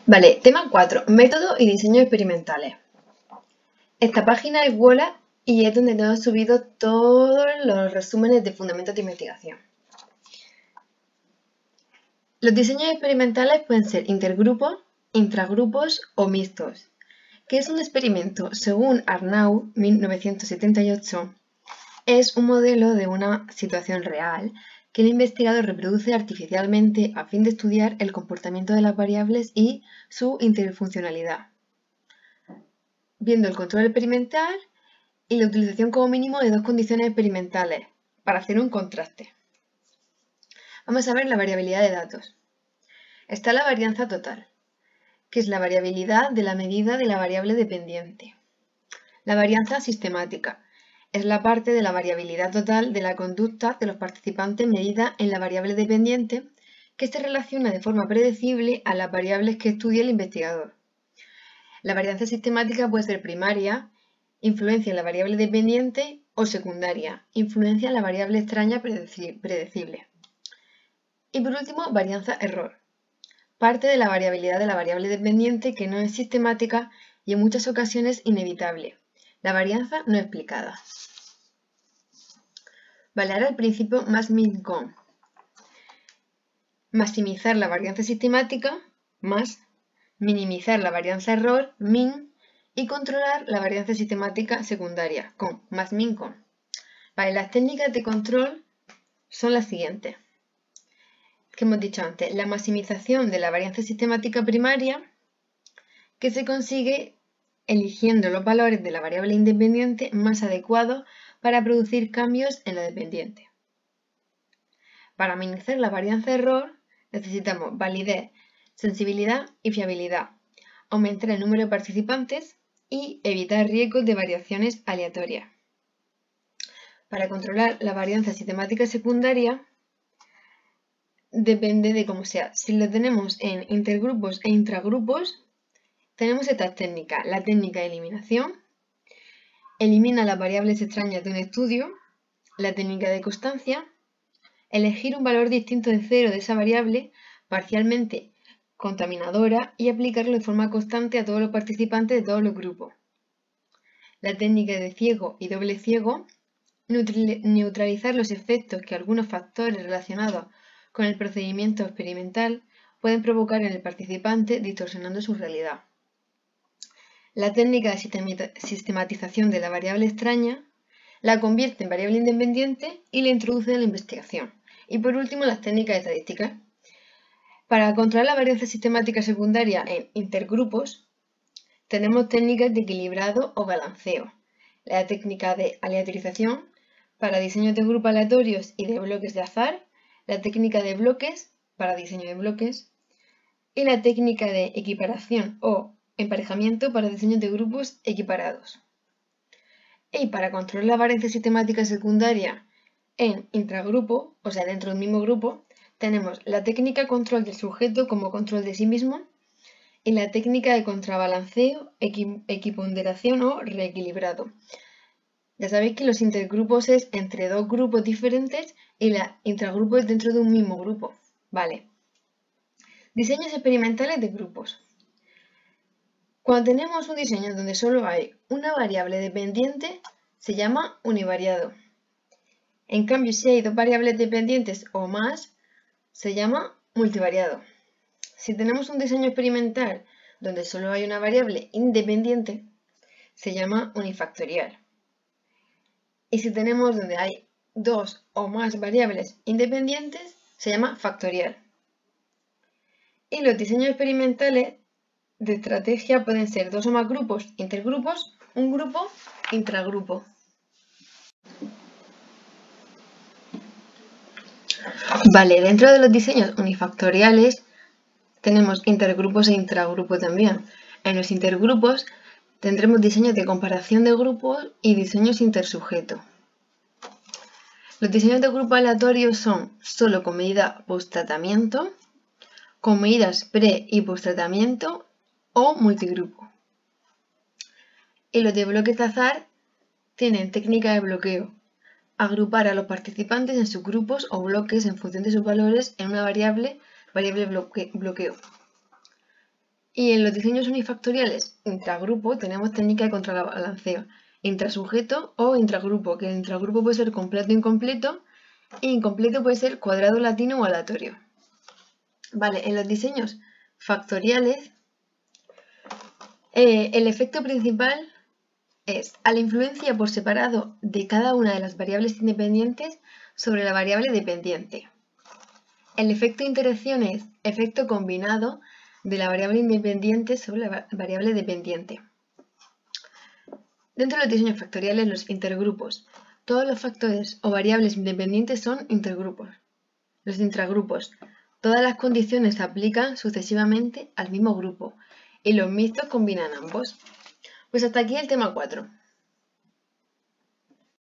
Vale, tema 4. Método y diseños experimentales. Esta página es Wola y es donde tengo subido todos los resúmenes de fundamentos de investigación. Los diseños experimentales pueden ser intergrupos, intragrupos o mixtos. ¿Qué es un experimento? Según Arnaud, 1978, es un modelo de una situación real que el investigador reproduce artificialmente a fin de estudiar el comportamiento de las variables y su interfuncionalidad, viendo el control experimental y la utilización como mínimo de dos condiciones experimentales para hacer un contraste. Vamos a ver la variabilidad de datos. Está la varianza total, que es la variabilidad de la medida de la variable dependiente. La varianza sistemática es la parte de la variabilidad total de la conducta de los participantes medida en la variable dependiente que se relaciona de forma predecible a las variables que estudia el investigador. La varianza sistemática puede ser primaria, influencia en la variable dependiente, o secundaria, influencia en la variable extraña predecible. Y por último, varianza error. Parte de la variabilidad de la variable dependiente que no es sistemática y en muchas ocasiones inevitable. La varianza no explicada. Vale, ahora el principio más-min-con. Maximizar la varianza sistemática, más minimizar la varianza error, min, y controlar la varianza sistemática secundaria, con, más-min-con. Vale, las técnicas de control son las siguientes. Que hemos dicho antes, la maximización de la varianza sistemática primaria, que se consigue eligiendo los valores de la variable independiente más adecuados para producir cambios en la dependiente. Para minimizar la varianza error necesitamos validez, sensibilidad y fiabilidad, aumentar el número de participantes y evitar riesgos de variaciones aleatorias. Para controlar la varianza sistemática secundaria depende de cómo sea. Si lo tenemos en intergrupos e intragrupos, tenemos estas técnicas. La técnica de eliminación, elimina las variables extrañas de un estudio, la técnica de constancia, elegir un valor distinto de cero de esa variable parcialmente contaminadora y aplicarlo de forma constante a todos los participantes de todos los grupos. La técnica de ciego y doble ciego, neutralizar los efectos que algunos factores relacionados con el procedimiento experimental pueden provocar en el participante distorsionando su realidad. La técnica de sistematización de la variable extraña la convierte en variable independiente y la introduce en la investigación. Y por último, las técnicas estadísticas. Para controlar la varianza sistemática secundaria en intergrupos, tenemos técnicas de equilibrado o balanceo. La técnica de aleatorización para diseños de grupos aleatorios y de bloques de azar, la técnica de bloques para diseño de bloques y la técnica de equiparación o emparejamiento para diseño de grupos equiparados. Y para controlar la varianza sistemática secundaria en intragrupo, o sea, dentro del mismo grupo, tenemos la técnica control del sujeto como control de sí mismo y la técnica de contrabalanceo, equiponderación o reequilibrado. Ya sabéis que los intergrupos es entre dos grupos diferentes y la intragrupo es dentro de un mismo grupo. Vale. Diseños experimentales de grupos. Cuando tenemos un diseño donde solo hay una variable dependiente, se llama univariado. En cambio, si hay dos variables dependientes o más, se llama multivariado. Si tenemos un diseño experimental donde solo hay una variable independiente, se llama unifactorial. Y si tenemos donde hay dos o más variables independientes, se llama factorial. Y los diseños experimentales de estrategia pueden ser dos o más grupos, intergrupos, un grupo, intragrupo. Vale, dentro de los diseños unifactoriales tenemos intergrupos e intragrupos también. En los intergrupos tendremos diseños de comparación de grupos y diseños intersujeto. Los diseños de grupo aleatorios son solo con medida post-tratamiento, con medidas pre- y post-tratamiento o multigrupo. Y los de bloques de azar tienen técnica de bloqueo, agrupar a los participantes en subgrupos o bloques en función de sus valores en una variable variable bloqueo. Y en los diseños unifactoriales intragrupo tenemos técnica de contrabalanceo, intrasujeto o intragrupo, que el intragrupo puede ser completo o incompleto, e incompleto puede ser cuadrado latino o aleatorio. Vale, en los diseños factoriales, el efecto principal es a la influencia por separado de cada una de las variables independientes sobre la variable dependiente. El efecto de interacción es efecto combinado de la variable independiente sobre la variable dependiente. Dentro de los diseños factoriales, los intergrupos. Todos los factores o variables independientes son intergrupos. Los intragrupos. Todas las condiciones se aplican sucesivamente al mismo grupo y los mixtos combinan ambos. Pues hasta aquí el tema 4.